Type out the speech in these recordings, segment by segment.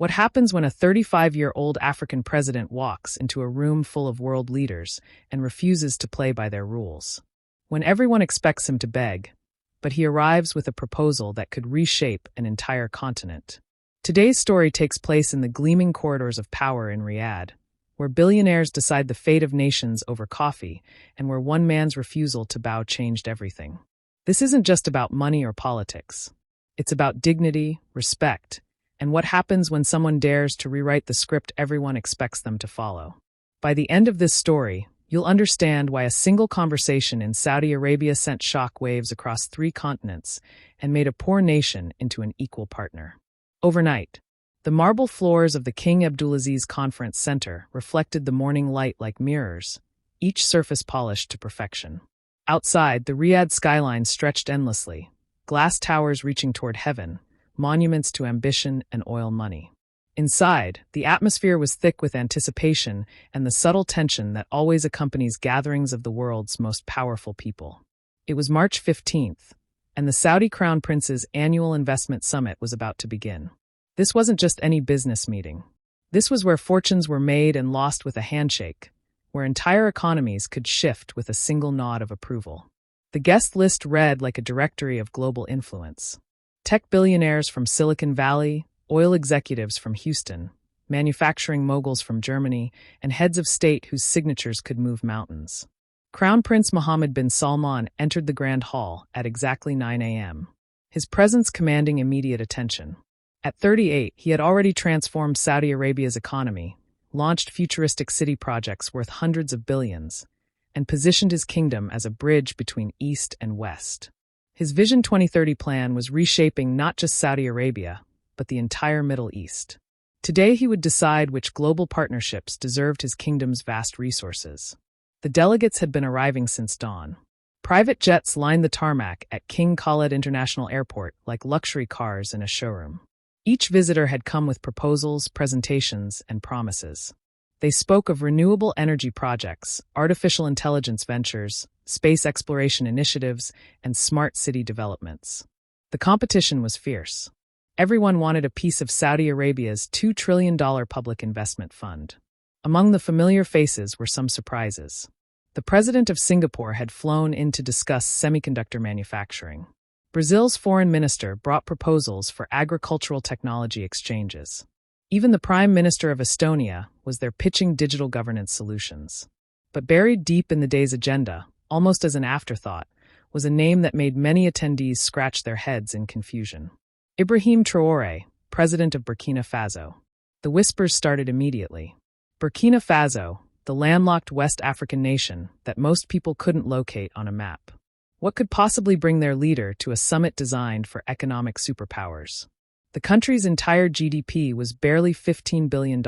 What happens when a 35-year-old African president walks into a room full of world leaders and refuses to play by their rules? When everyone expects him to beg, but he arrives with a proposal that could reshape an entire continent. Today's story takes place in the gleaming corridors of power in Riyadh, where billionaires decide the fate of nations over coffee and where one man's refusal to bow changed everything. This isn't just about money or politics. It's about dignity, respect, and what happens when someone dares to rewrite the script everyone expects them to follow. By the end of this story, you'll understand why a single conversation in Saudi Arabia sent shock waves across 3 continents and made a poor nation into an equal partner. Overnight, the marble floors of the King Abdulaziz Conference Center reflected the morning light like mirrors, each surface polished to perfection. Outside, the Riyadh skyline stretched endlessly, glass towers reaching toward heaven, monuments to ambition and oil money. Inside, the atmosphere was thick with anticipation and the subtle tension that always accompanies gatherings of the world's most powerful people. It was March 15th, and the Saudi Crown Prince's annual investment summit was about to begin. This wasn't just any business meeting. This was where fortunes were made and lost with a handshake, where entire economies could shift with a single nod of approval. The guest list read like a directory of global influence. Tech billionaires from Silicon Valley, oil executives from Houston, manufacturing moguls from Germany, and heads of state whose signatures could move mountains. Crown Prince Mohammed bin Salman entered the Grand Hall at exactly 9 a.m., his presence commanding immediate attention. At 38, he had already transformed Saudi Arabia's economy, launched futuristic city projects worth hundreds of billions, and positioned his kingdom as a bridge between East and West. His Vision 2030 plan was reshaping not just Saudi Arabia, but the entire Middle East. Today he would decide which global partnerships deserved his kingdom's vast resources. The delegates had been arriving since dawn. Private jets lined the tarmac at King Khaled International Airport like luxury cars in a showroom. Each visitor had come with proposals, presentations, and promises. They spoke of renewable energy projects, artificial intelligence ventures, space exploration initiatives, and smart city developments. The competition was fierce. Everyone wanted a piece of Saudi Arabia's $2 trillion public investment fund. Among the familiar faces were some surprises. The president of Singapore had flown in to discuss semiconductor manufacturing. Brazil's foreign minister brought proposals for agricultural technology exchanges. Even the prime minister of Estonia was there pitching digital governance solutions. But buried deep in the day's agenda, almost as an afterthought, was a name that made many attendees scratch their heads in confusion. Ibrahim Traoré, president of Burkina Faso. The whispers started immediately. Burkina Faso, the landlocked West African nation that most people couldn't locate on a map. What could possibly bring their leader to a summit designed for economic superpowers? The country's entire GDP was barely $15 billion,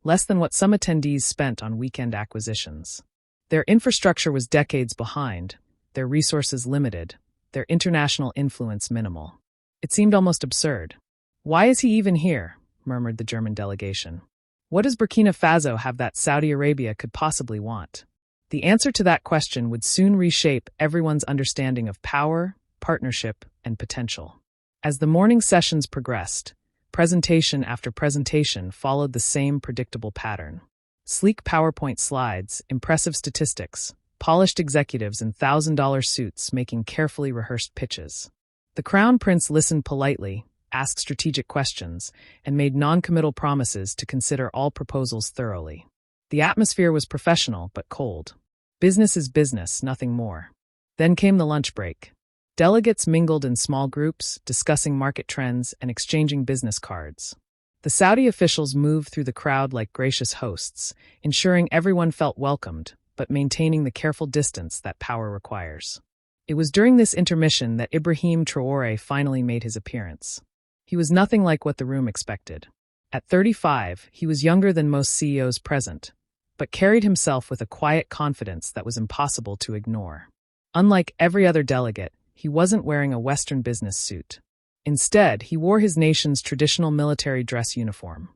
less than what some attendees spent on weekend acquisitions. Their infrastructure was decades behind, their resources limited, their international influence minimal. It seemed almost absurd. "Why is he even here?" murmured the German delegation. "What does Burkina Faso have that Saudi Arabia could possibly want?" The answer to that question would soon reshape everyone's understanding of power, partnership, and potential. As the morning sessions progressed, presentation after presentation followed the same predictable pattern. Sleek PowerPoint slides, impressive statistics, polished executives in $1,000 suits making carefully rehearsed pitches. The Crown Prince listened politely, asked strategic questions, and made non-committal promises to consider all proposals thoroughly. The atmosphere was professional but cold. Business is business, nothing more. Then came the lunch break. Delegates mingled in small groups, discussing market trends and exchanging business cards. The Saudi officials moved through the crowd like gracious hosts, ensuring everyone felt welcomed, but maintaining the careful distance that power requires. It was during this intermission that Ibrahim Traoré finally made his appearance. He was nothing like what the room expected. At 35, he was younger than most CEOs present, but carried himself with a quiet confidence that was impossible to ignore. Unlike every other delegate, he wasn't wearing a Western business suit. Instead, he wore his nation's traditional military dress uniform,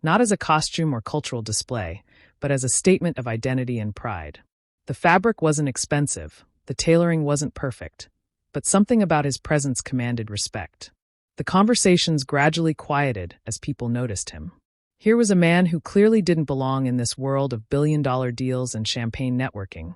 not as a costume or cultural display, but as a statement of identity and pride. The fabric wasn't expensive, the tailoring wasn't perfect, but something about his presence commanded respect. The conversations gradually quieted as people noticed him. Here was a man who clearly didn't belong in this world of billion-dollar deals and champagne networking,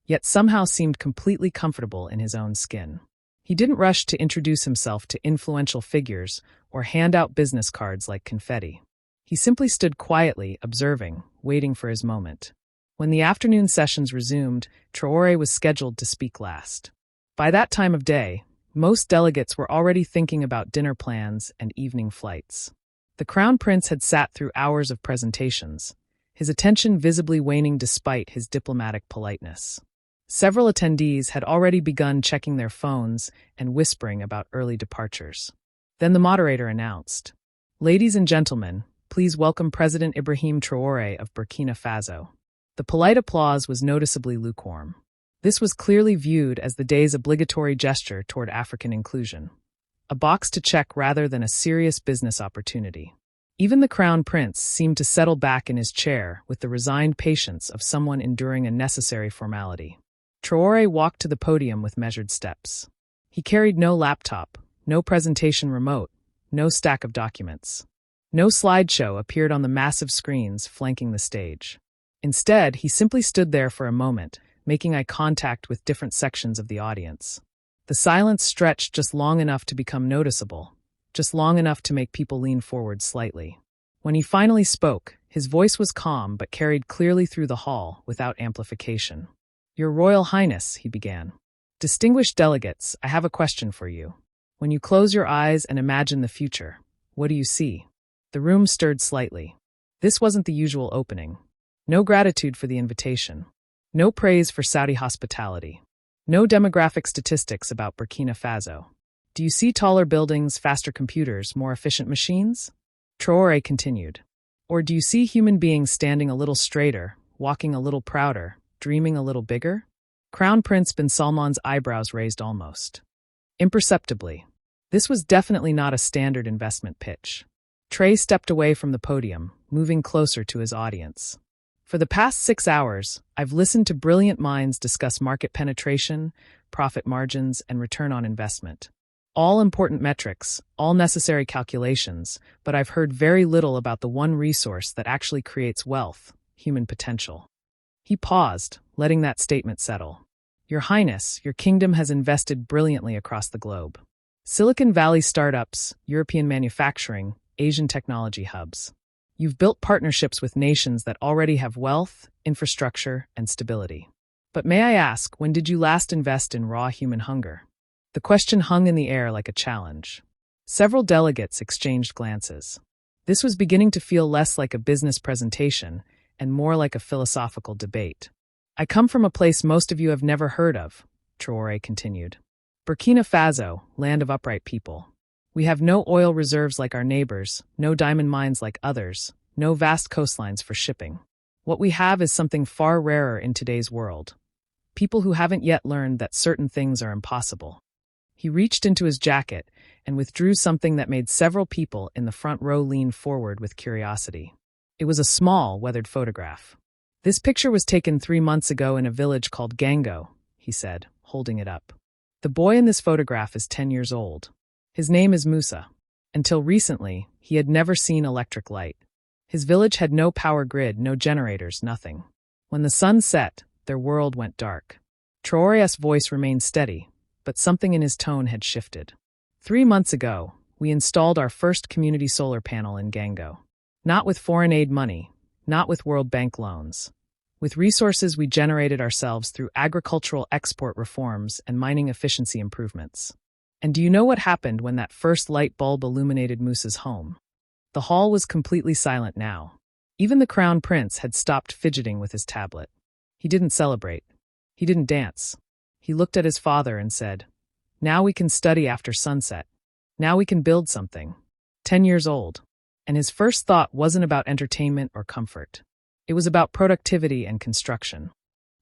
yet somehow seemed completely comfortable in his own skin. He didn't rush to introduce himself to influential figures or hand out business cards like confetti. He simply stood quietly, observing, waiting for his moment. When the afternoon sessions resumed, Traoré was scheduled to speak last. By that time of day, most delegates were already thinking about dinner plans and evening flights. The Crown Prince had sat through hours of presentations, his attention visibly waning despite his diplomatic politeness. Several attendees had already begun checking their phones and whispering about early departures. Then the moderator announced, "Ladies and gentlemen, please welcome President Ibrahim Traoré of Burkina Faso." The polite applause was noticeably lukewarm. This was clearly viewed as the day's obligatory gesture toward African inclusion, a box to check rather than a serious business opportunity. Even the Crown Prince seemed to settle back in his chair with the resigned patience of someone enduring a necessary formality. Traoré walked to the podium with measured steps. He carried no laptop, no presentation remote, no stack of documents. No slideshow appeared on the massive screens flanking the stage. Instead, he simply stood there for a moment, making eye contact with different sections of the audience. The silence stretched just long enough to become noticeable, just long enough to make people lean forward slightly. When he finally spoke, his voice was calm but carried clearly through the hall without amplification. "Your Royal Highness," he began. "Distinguished delegates, I have a question for you. When you close your eyes and imagine the future, what do you see?" The room stirred slightly. This wasn't the usual opening. No gratitude for the invitation. No praise for Saudi hospitality. No demographic statistics about Burkina Faso. "Do you see taller buildings, faster computers, more efficient machines?" Traoré continued. "Or do you see human beings standing a little straighter, walking a little prouder, dreaming a little bigger?" Crown Prince bin Salman's eyebrows raised almost imperceptibly. This was definitely not a standard investment pitch. Trey stepped away from the podium, moving closer to his audience. "For the past 6 hours, I've listened to brilliant minds discuss market penetration, profit margins, and return on investment. All important metrics, all necessary calculations, but I've heard very little about the one resource that actually creates wealth, human potential." He paused, letting that statement settle. "Your Highness, your kingdom has invested brilliantly across the globe. Silicon Valley startups, European manufacturing, Asian technology hubs. You've built partnerships with nations that already have wealth, infrastructure, and stability. But may I ask, when did you last invest in raw human hunger?" The question hung in the air like a challenge. Several delegates exchanged glances. This was beginning to feel less like a business presentation and more like a philosophical debate. "I come from a place most of you have never heard of," Traoré continued. "Burkina Faso, land of upright people. We have no oil reserves like our neighbors, no diamond mines like others, no vast coastlines for shipping. What we have is something far rarer in today's world. People who haven't yet learned that certain things are impossible." He reached into his jacket and withdrew something that made several people in the front row lean forward with curiosity. It was a small, weathered photograph. "This picture was taken 3 months ago in a village called Gango," he said, holding it up. "The boy in this photograph is 10 years old. His name is Musa. Until recently, he had never seen electric light. His village had no power grid, no generators, nothing. When the sun set, their world went dark." Traoré's voice remained steady, but something in his tone had shifted. 3 months ago, we installed our first community solar panel in Gango. Not with foreign aid money, not with World Bank loans. With resources we generated ourselves through agricultural export reforms and mining efficiency improvements. And do you know what happened when that first light bulb illuminated Musa's home? The hall was completely silent now. Even the Crown Prince had stopped fidgeting with his tablet. He didn't celebrate. He didn't dance. He looked at his father and said, "Now we can study after sunset. Now we can build something." 10 years old. And his first thought wasn't about entertainment or comfort. It was about productivity and construction.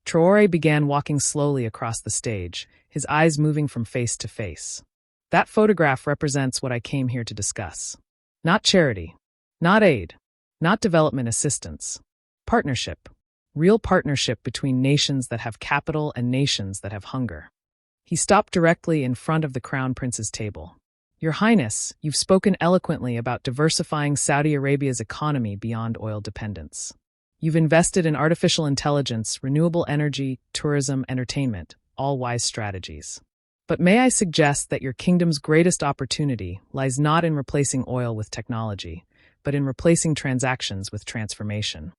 Traoré began walking slowly across the stage, his eyes moving from face to face. "That photograph represents what I came here to discuss. Not charity, not aid, not development assistance. Partnership. Real partnership between nations that have capital and nations that have hunger." He stopped directly in front of the Crown Prince's table. Your Highness, you've spoken eloquently about diversifying Saudi Arabia's economy beyond oil dependence. You've invested in artificial intelligence, renewable energy, tourism, entertainment, all wise strategies. But may I suggest that your kingdom's greatest opportunity lies not in replacing oil with technology, but in replacing transactions with transformation.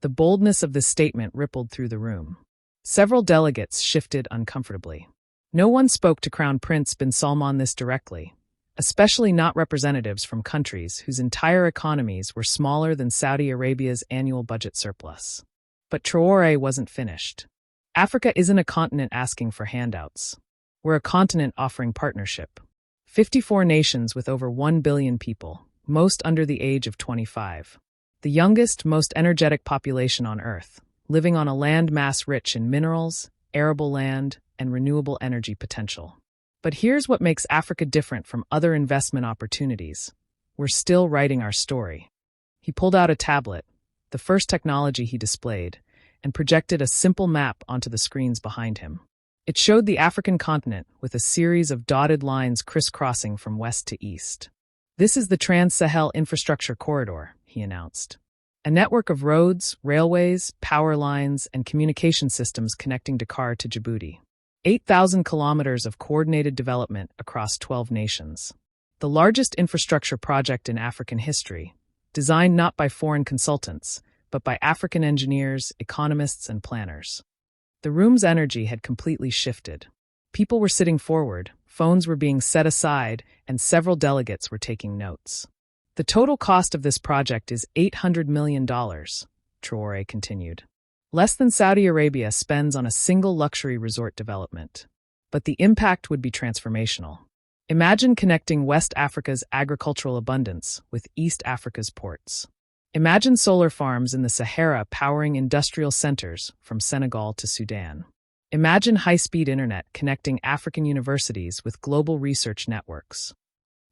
The boldness of this statement rippled through the room. Several delegates shifted uncomfortably. No one spoke to Crown Prince bin Salman this directly, especially not representatives from countries whose entire economies were smaller than Saudi Arabia's annual budget surplus. But Traoré wasn't finished. Africa isn't a continent asking for handouts. We're a continent offering partnership. 54 nations with over 1 billion people, most under the age of 25. The youngest, most energetic population on Earth, living on a land mass rich in minerals, arable land, and renewable energy potential. But here's what makes Africa different from other investment opportunities. We're still writing our story. He pulled out a tablet, the first technology he displayed, and projected a simple map onto the screens behind him. It showed the African continent with a series of dotted lines crisscrossing from west to east. This is the Trans-Sahel Infrastructure Corridor, he announced. A network of roads, railways, power lines, and communication systems connecting Dakar to Djibouti. 8,000 kilometers of coordinated development across 12 nations. The largest infrastructure project in African history, designed not by foreign consultants, but by African engineers, economists, and planners. The room's energy had completely shifted. People were sitting forward, phones were being set aside, and several delegates were taking notes. The total cost of this project is $800 million, Traoré continued. Less than Saudi Arabia spends on a single luxury resort development. But the impact would be transformational. Imagine connecting West Africa's agricultural abundance with East Africa's ports. Imagine solar farms in the Sahara powering industrial centers from Senegal to Sudan. Imagine high-speed internet connecting African universities with global research networks.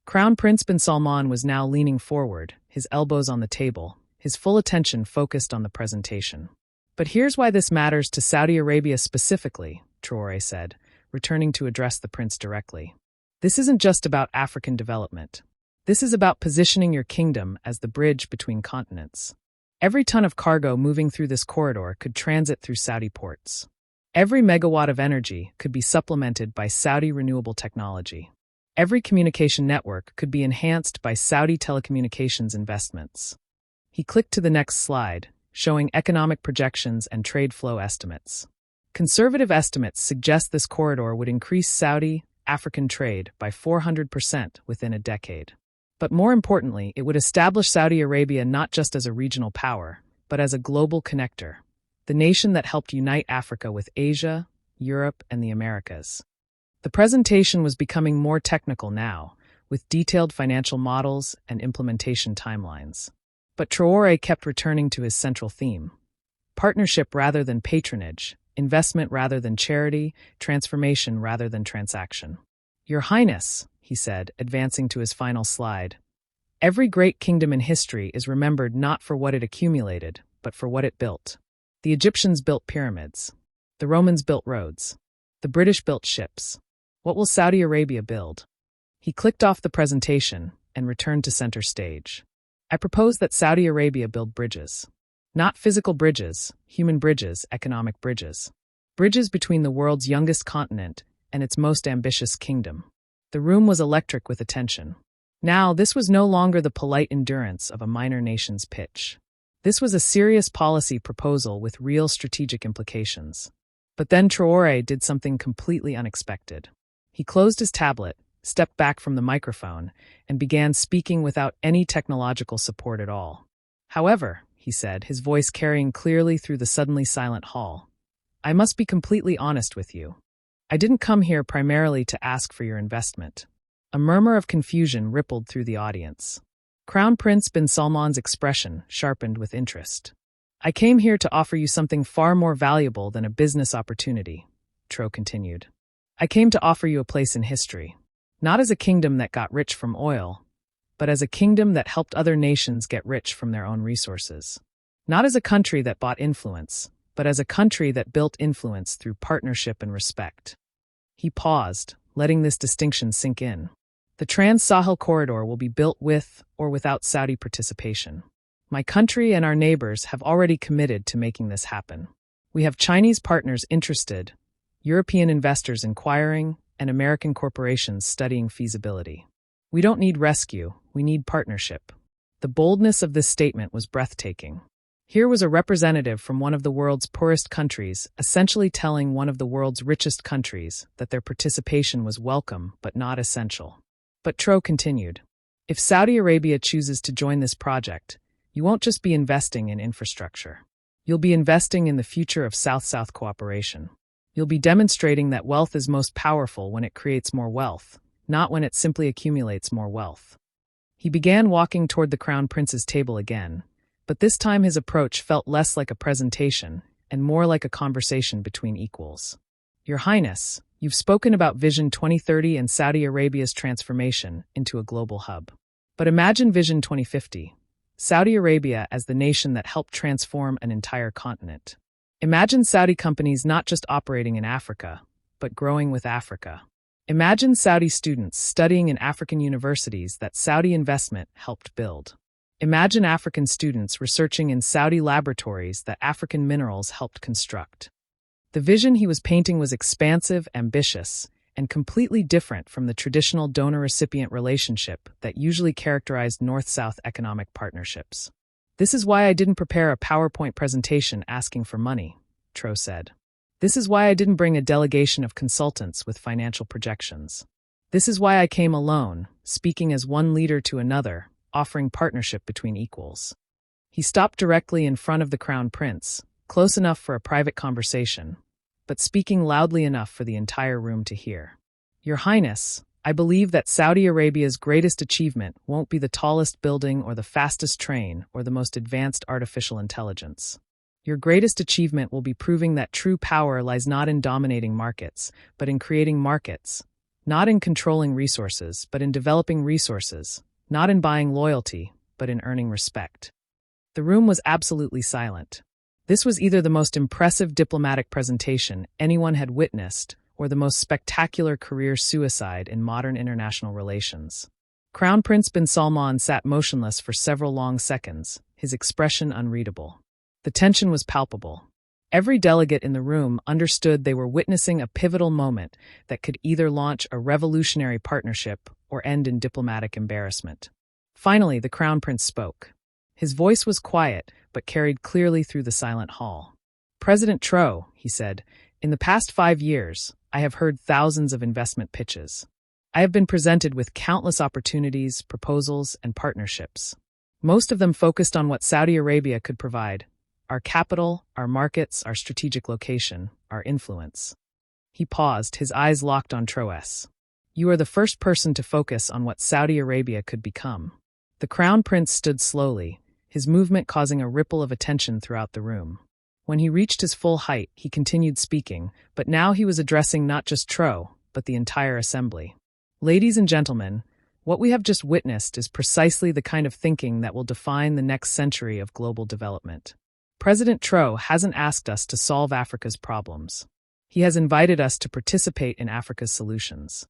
Crown Prince bin Salman was now leaning forward, his elbows on the table, his full attention focused on the presentation. But here's why this matters to Saudi Arabia specifically, Traoré said, returning to address the prince directly. This isn't just about African development. This is about positioning your kingdom as the bridge between continents. Every ton of cargo moving through this corridor could transit through Saudi ports. Every megawatt of energy could be supplemented by Saudi renewable technology. Every communication network could be enhanced by Saudi telecommunications investments. He clicked to the next slide, showing economic projections and trade flow estimates. Conservative estimates suggest this corridor would increase Saudi-African trade by 400% within a decade. But more importantly, it would establish Saudi Arabia not just as a regional power, but as a global connector, the nation that helped unite Africa with Asia, Europe, and the Americas. The presentation was becoming more technical now, with detailed financial models and implementation timelines. But Traoré kept returning to his central theme. Partnership rather than patronage, investment rather than charity, transformation rather than transaction. Your Highness, he said, advancing to his final slide, every great kingdom in history is remembered not for what it accumulated, but for what it built. The Egyptians built pyramids. The Romans built roads. The British built ships. What will Saudi Arabia build? He clicked off the presentation and returned to center stage. I propose that Saudi Arabia build bridges. Not physical bridges, human bridges, economic bridges. Bridges between the world's youngest continent and its most ambitious kingdom. The room was electric with attention. Now, this was no longer the polite endurance of a minor nation's pitch. This was a serious policy proposal with real strategic implications. But then Traoré did something completely unexpected. He closed his tablet, stepped back from the microphone, and began speaking without any technological support at all. However, he said, his voice carrying clearly through the suddenly silent hall, I must be completely honest with you. I didn't come here primarily to ask for your investment. A murmur of confusion rippled through the audience. Crown Prince bin Salman's expression sharpened with interest. I came here to offer you something far more valuable than a business opportunity, Tro continued. I came to offer you a place in history. Not as a kingdom that got rich from oil, but as a kingdom that helped other nations get rich from their own resources. Not as a country that bought influence, but as a country that built influence through partnership and respect. He paused, letting this distinction sink in. The Trans-Sahel Corridor will be built with or without Saudi participation. My country and our neighbors have already committed to making this happen. We have Chinese partners interested, European investors inquiring, and American corporations studying feasibility. We don't need rescue, we need partnership. The boldness of this statement was breathtaking. Here was a representative from one of the world's poorest countries, essentially telling one of the world's richest countries that their participation was welcome but not essential. But Traoré continued, if Saudi Arabia chooses to join this project, you won't just be investing in infrastructure. You'll be investing in the future of South-South cooperation. You'll be demonstrating that wealth is most powerful when it creates more wealth, not when it simply accumulates more wealth. He began walking toward the Crown Prince's table again, but this time his approach felt less like a presentation and more like a conversation between equals. Your Highness, you've spoken about Vision 2030 and Saudi Arabia's transformation into a global hub. But imagine Vision 2050, Saudi Arabia as the nation that helped transform an entire continent. Imagine Saudi companies not just operating in Africa, but growing with Africa. Imagine Saudi students studying in African universities that Saudi investment helped build. Imagine African students researching in Saudi laboratories that African minerals helped construct. The vision he was painting was expansive, ambitious, and completely different from the traditional donor-recipient relationship that usually characterized North-South economic partnerships. This is why I didn't prepare a PowerPoint presentation asking for money, Traoré said. This is why I didn't bring a delegation of consultants with financial projections. This is why I came alone, speaking as one leader to another, offering partnership between equals. He stopped directly in front of the Crown Prince, close enough for a private conversation, but speaking loudly enough for the entire room to hear. Your Highness, I believe that Saudi Arabia's greatest achievement won't be the tallest building or the fastest train or the most advanced artificial intelligence. Your greatest achievement will be proving that true power lies not in dominating markets, but in creating markets, not in controlling resources, but in developing resources, not in buying loyalty, but in earning respect. The room was absolutely silent. This was either the most impressive diplomatic presentation anyone had witnessed or the most spectacular career suicide in modern international relations. Crown Prince bin Salman sat motionless for several long seconds, his expression unreadable. The tension was palpable. Every delegate in the room understood they were witnessing a pivotal moment that could either launch a revolutionary partnership or end in diplomatic embarrassment. Finally, the Crown Prince spoke. His voice was quiet, but carried clearly through the silent hall. President Traoré, he said, in the past 5 years, I have heard thousands of investment pitches. I have been presented with countless opportunities, proposals, and partnerships. Most of them focused on what Saudi Arabia could provide: our capital, our markets, our strategic location, our influence. He paused, his eyes locked on Traoré. You are the first person to focus on what Saudi Arabia could become. The Crown Prince stood slowly, his movement causing a ripple of attention throughout the room. When he reached his full height, he continued speaking, but now he was addressing not just Traoré, but the entire assembly. Ladies and gentlemen, what we have just witnessed is precisely the kind of thinking that will define the next century of global development. President Traoré hasn't asked us to solve Africa's problems. He has invited us to participate in Africa's solutions.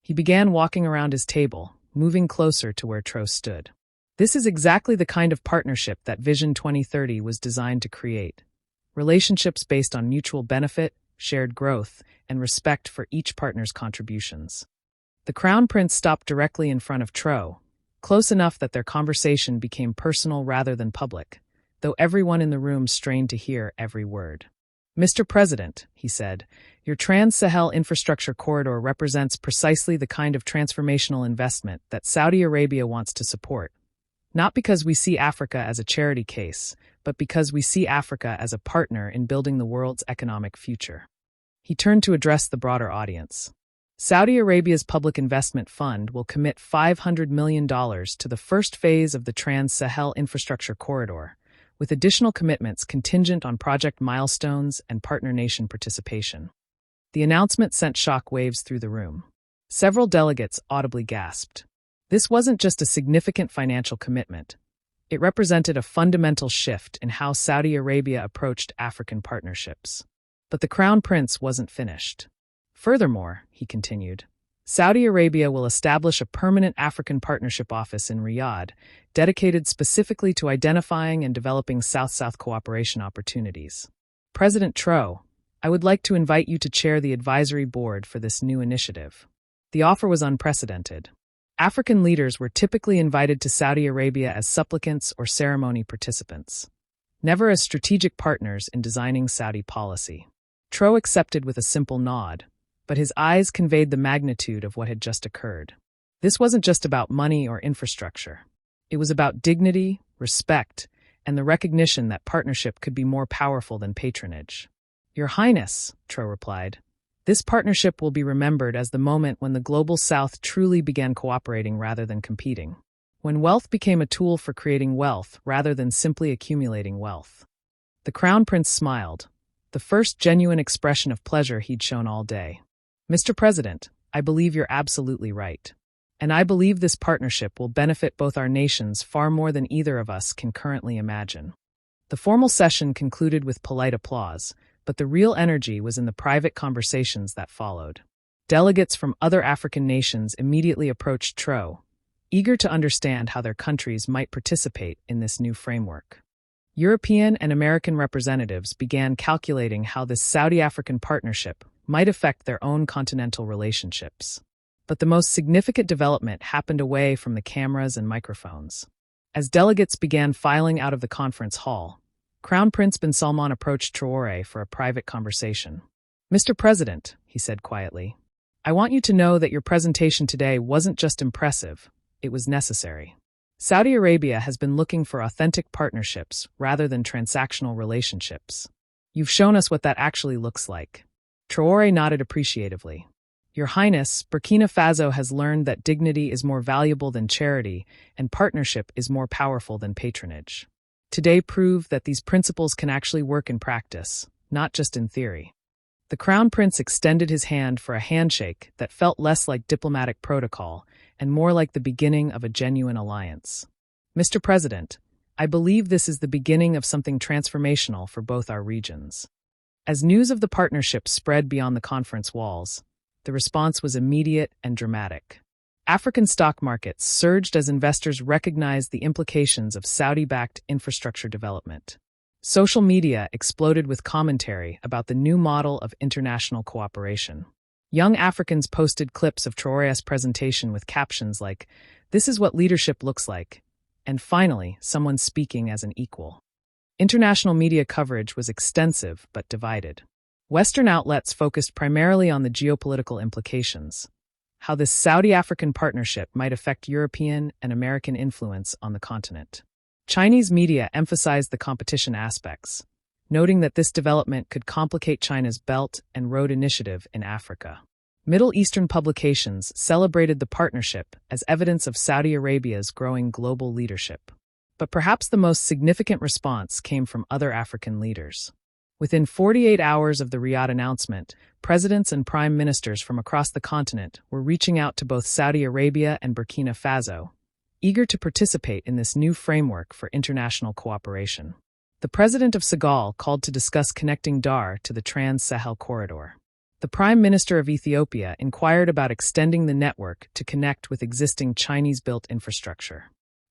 He began walking around his table, moving closer to where Traoré stood. This is exactly the kind of partnership that Vision 2030 was designed to create. Relationships based on mutual benefit, shared growth, and respect for each partner's contributions. The Crown Prince stopped directly in front of Traoré, close enough that their conversation became personal rather than public, though everyone in the room strained to hear every word. Mr. President, he said, your Trans-Sahel infrastructure corridor represents precisely the kind of transformational investment that Saudi Arabia wants to support. Not because we see Africa as a charity case, but because we see Africa as a partner in building the world's economic future. He turned to address the broader audience. Saudi Arabia's Public Investment Fund will commit $500 million to the first phase of the Trans-Sahel infrastructure corridor, with additional commitments contingent on project milestones and partner nation participation. The announcement sent shock waves through the room. Several delegates audibly gasped. This wasn't just a significant financial commitment. It represented a fundamental shift in how Saudi Arabia approached African partnerships. But the Crown Prince wasn't finished. Furthermore, he continued, Saudi Arabia will establish a permanent African Partnership Office in Riyadh, dedicated specifically to identifying and developing South-South cooperation opportunities. President Traoré, I would like to invite you to chair the advisory board for this new initiative. The offer was unprecedented. African leaders were typically invited to Saudi Arabia as supplicants or ceremony participants, never as strategic partners in designing Saudi policy. Traoré accepted with a simple nod, but his eyes conveyed the magnitude of what had just occurred. This wasn't just about money or infrastructure. It was about dignity, respect, and the recognition that partnership could be more powerful than patronage. Your Highness, Traoré replied, this partnership will be remembered as the moment when the global South truly began cooperating rather than competing. When wealth became a tool for creating wealth rather than simply accumulating wealth. The Crown Prince smiled, the first genuine expression of pleasure he'd shown all day. Mr. President, I believe you're absolutely right. And I believe this partnership will benefit both our nations far more than either of us can currently imagine. The formal session concluded with polite applause, but the real energy was in the private conversations that followed. Delegates from other African nations immediately approached Traoré, eager to understand how their countries might participate in this new framework. European and American representatives began calculating how this Saudi-African partnership might affect their own continental relationships. But the most significant development happened away from the cameras and microphones. As delegates began filing out of the conference hall, Crown Prince bin Salman approached Traoré for a private conversation. Mr. President, he said quietly, I want you to know that your presentation today wasn't just impressive, it was necessary. Saudi Arabia has been looking for authentic partnerships rather than transactional relationships. You've shown us what that actually looks like. Traoré nodded appreciatively. Your Highness, Burkina Faso has learned that dignity is more valuable than charity and partnership is more powerful than patronage. Today proved that these principles can actually work in practice, not just in theory. The Crown Prince extended his hand for a handshake that felt less like diplomatic protocol and more like the beginning of a genuine alliance. Mr. President, I believe this is the beginning of something transformational for both our regions. As news of the partnership spread beyond the conference walls, the response was immediate and dramatic. African stock markets surged as investors recognized the implications of Saudi-backed infrastructure development. Social media exploded with commentary about the new model of international cooperation. Young Africans posted clips of Traoré's presentation with captions like, "This is what leadership looks like," and finally, someone speaking as an equal. International media coverage was extensive but divided. Western outlets focused primarily on the geopolitical implications, how this Saudi-African partnership might affect European and American influence on the continent. Chinese media emphasized the competition aspects, noting that this development could complicate China's Belt and Road Initiative in Africa. Middle Eastern publications celebrated the partnership as evidence of Saudi Arabia's growing global leadership. But perhaps the most significant response came from other African leaders. Within 48 hours of the Riyadh announcement, presidents and prime ministers from across the continent were reaching out to both Saudi Arabia and Burkina Faso, eager to participate in this new framework for international cooperation. The president of Senegal called to discuss connecting Dar to the Trans-Sahel corridor. The prime minister of Ethiopia inquired about extending the network to connect with existing Chinese-built infrastructure.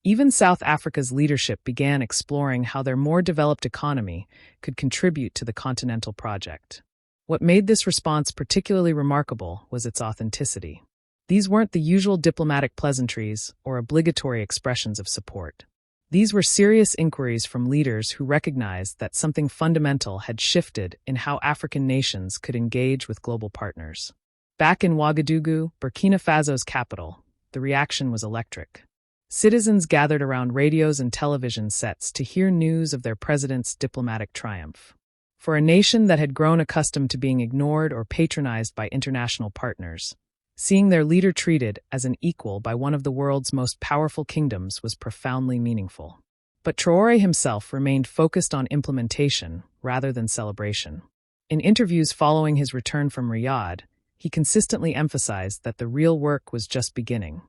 Even South Africa's leadership began exploring how their more developed economy could contribute to the continental project. What made this response particularly remarkable was its authenticity. These weren't the usual diplomatic pleasantries or obligatory expressions of support. These were serious inquiries from leaders who recognized that something fundamental had shifted in how African nations could engage with global partners. Back in Ouagadougou, Burkina Faso's capital, the reaction was electric. Citizens gathered around radios and television sets to hear news of their president's diplomatic triumph. For a nation that had grown accustomed to being ignored or patronized by international partners, seeing their leader treated as an equal by one of the world's most powerful kingdoms was profoundly meaningful. But Traoré himself remained focused on implementation rather than celebration. In interviews following his return from Riyadh, he consistently emphasized that the real work was just beginning.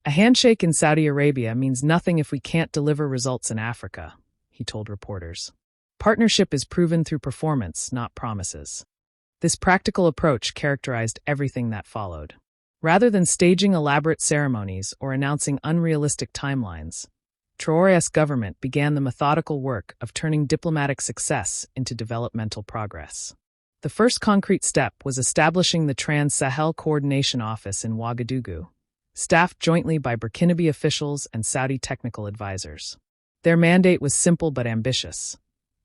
A handshake in Saudi Arabia means nothing if we can't deliver results in Africa, he told reporters. Partnership is proven through performance, not promises. This practical approach characterized everything that followed. Rather than staging elaborate ceremonies or announcing unrealistic timelines, Traoré's government began the methodical work of turning diplomatic success into developmental progress. The first concrete step was establishing the Trans-Sahel Coordination Office in Ouagadougou, staffed jointly by Burkinabe officials and Saudi technical advisors. Their mandate was simple but ambitious: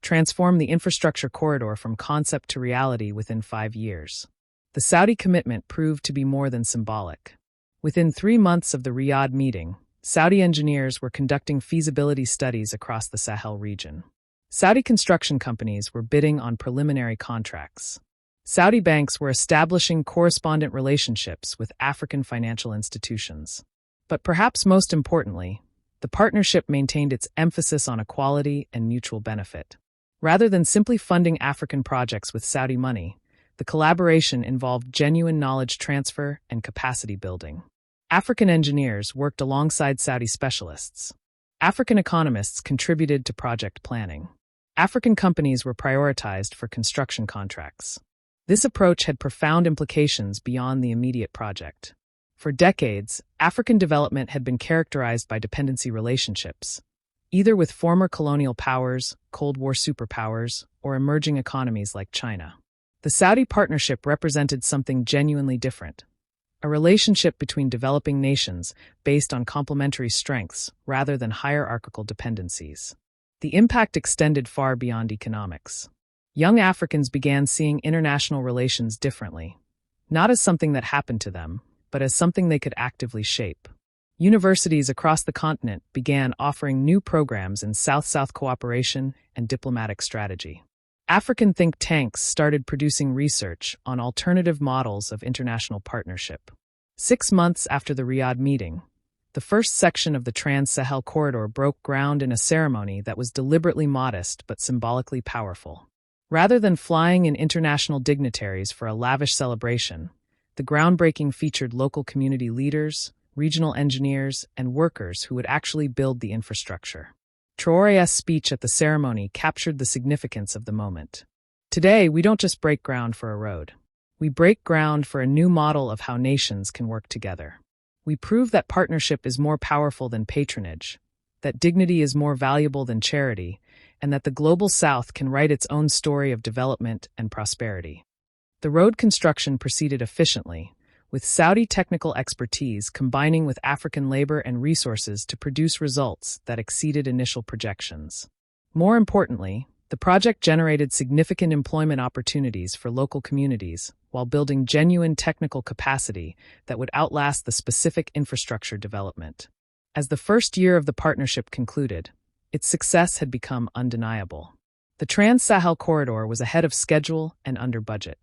transform the infrastructure corridor from concept to reality within 5 years. The Saudi commitment proved to be more than symbolic. Within 3 months of the Riyadh meeting, Saudi engineers were conducting feasibility studies across the Sahel region. Saudi construction companies were bidding on preliminary contracts. Saudi banks were establishing correspondent relationships with African financial institutions. But perhaps most importantly, the partnership maintained its emphasis on equality and mutual benefit. Rather than simply funding African projects with Saudi money, the collaboration involved genuine knowledge transfer and capacity building. African engineers worked alongside Saudi specialists. African economists contributed to project planning. African companies were prioritized for construction contracts. This approach had profound implications beyond the immediate project. For decades, African development had been characterized by dependency relationships, either with former colonial powers, Cold War superpowers, or emerging economies like China. The Saudi partnership represented something genuinely different: a relationship between developing nations based on complementary strengths rather than hierarchical dependencies. The impact extended far beyond economics. Young Africans began seeing international relations differently, not as something that happened to them, but as something they could actively shape. Universities across the continent began offering new programs in South-South cooperation and diplomatic strategy. African think tanks started producing research on alternative models of international partnership. 6 months after the Riyadh meeting, the first section of the Trans-Sahel corridor broke ground in a ceremony that was deliberately modest but symbolically powerful. Rather than flying in international dignitaries for a lavish celebration, the groundbreaking featured local community leaders, regional engineers, and workers who would actually build the infrastructure. Traoré's speech at the ceremony captured the significance of the moment. Today, we don't just break ground for a road. We break ground for a new model of how nations can work together. We prove that partnership is more powerful than patronage, that dignity is more valuable than charity, and that the Global South can write its own story of development and prosperity. The road construction proceeded efficiently, with Saudi technical expertise combining with African labor and resources to produce results that exceeded initial projections. More importantly, the project generated significant employment opportunities for local communities while building genuine technical capacity that would outlast the specific infrastructure development. As the first year of the partnership concluded, its success had become undeniable. The Trans-Sahel corridor was ahead of schedule and under budget.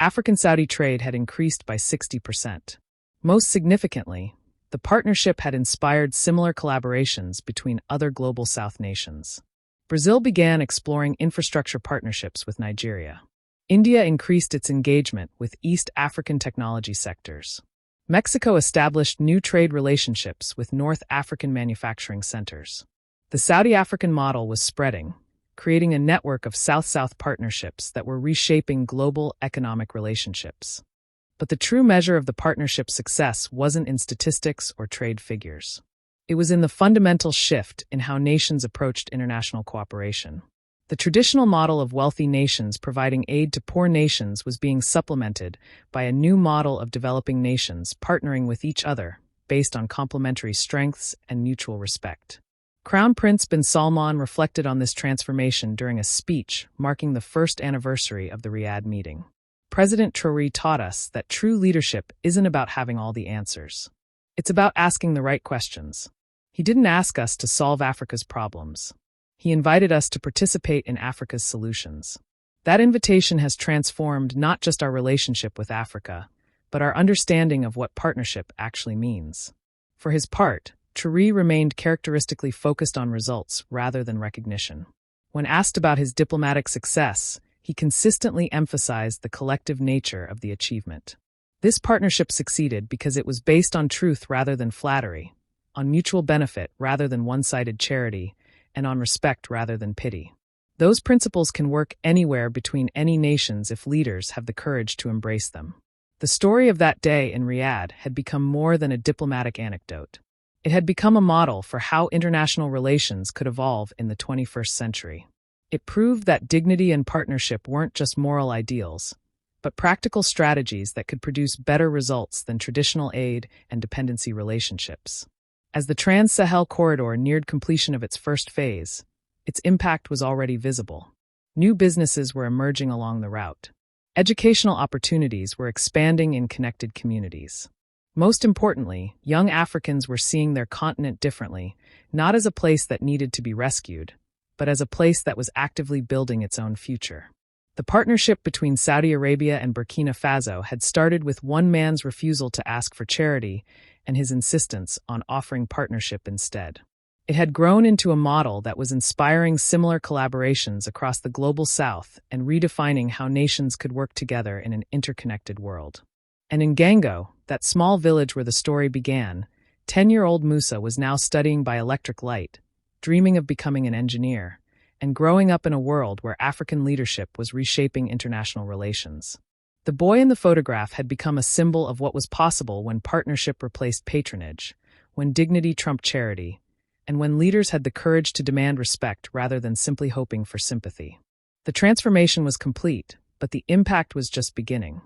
African-Saudi trade had increased by 60%. Most significantly, the partnership had inspired similar collaborations between other Global South nations. Brazil began exploring infrastructure partnerships with Nigeria. India increased its engagement with East African technology sectors. Mexico established new trade relationships with North African manufacturing centers. The Saudi African model was spreading, creating a network of South-South partnerships that were reshaping global economic relationships. But the true measure of the partnership's success wasn't in statistics or trade figures. It was in the fundamental shift in how nations approached international cooperation. The traditional model of wealthy nations providing aid to poor nations was being supplemented by a new model of developing nations partnering with each other based on complementary strengths and mutual respect. Crown Prince bin Salman reflected on this transformation during a speech marking the first anniversary of the Riyadh meeting. President Traoré taught us that true leadership isn't about having all the answers. It's about asking the right questions. He didn't ask us to solve Africa's problems. He invited us to participate in Africa's solutions. That invitation has transformed not just our relationship with Africa, but our understanding of what partnership actually means. For his part, Traoré remained characteristically focused on results rather than recognition. When asked about his diplomatic success, he consistently emphasized the collective nature of the achievement. This partnership succeeded because it was based on truth rather than flattery, on mutual benefit rather than one-sided charity, and on respect rather than pity. Those principles can work anywhere between any nations if leaders have the courage to embrace them. The story of that day in Riyadh had become more than a diplomatic anecdote. It had become a model for how international relations could evolve in the 21st century. It proved that dignity and partnership weren't just moral ideals, but practical strategies that could produce better results than traditional aid and dependency relationships. As the Trans-Sahel corridor neared completion of its first phase, its impact was already visible. New businesses were emerging along the route. Educational opportunities were expanding in connected communities. Most importantly, young Africans were seeing their continent differently, not as a place that needed to be rescued, but as a place that was actively building its own future. The partnership between Saudi Arabia and Burkina Faso had started with one man's refusal to ask for charity and his insistence on offering partnership instead. It had grown into a model that was inspiring similar collaborations across the global south and redefining how nations could work together in an interconnected world. And in Gango, that small village where the story began, 10-year-old Musa was now studying by electric light, dreaming of becoming an engineer, and growing up in a world where African leadership was reshaping international relations. The boy in the photograph had become a symbol of what was possible when partnership replaced patronage, when dignity trumped charity, and when leaders had the courage to demand respect rather than simply hoping for sympathy. The transformation was complete, but the impact was just beginning.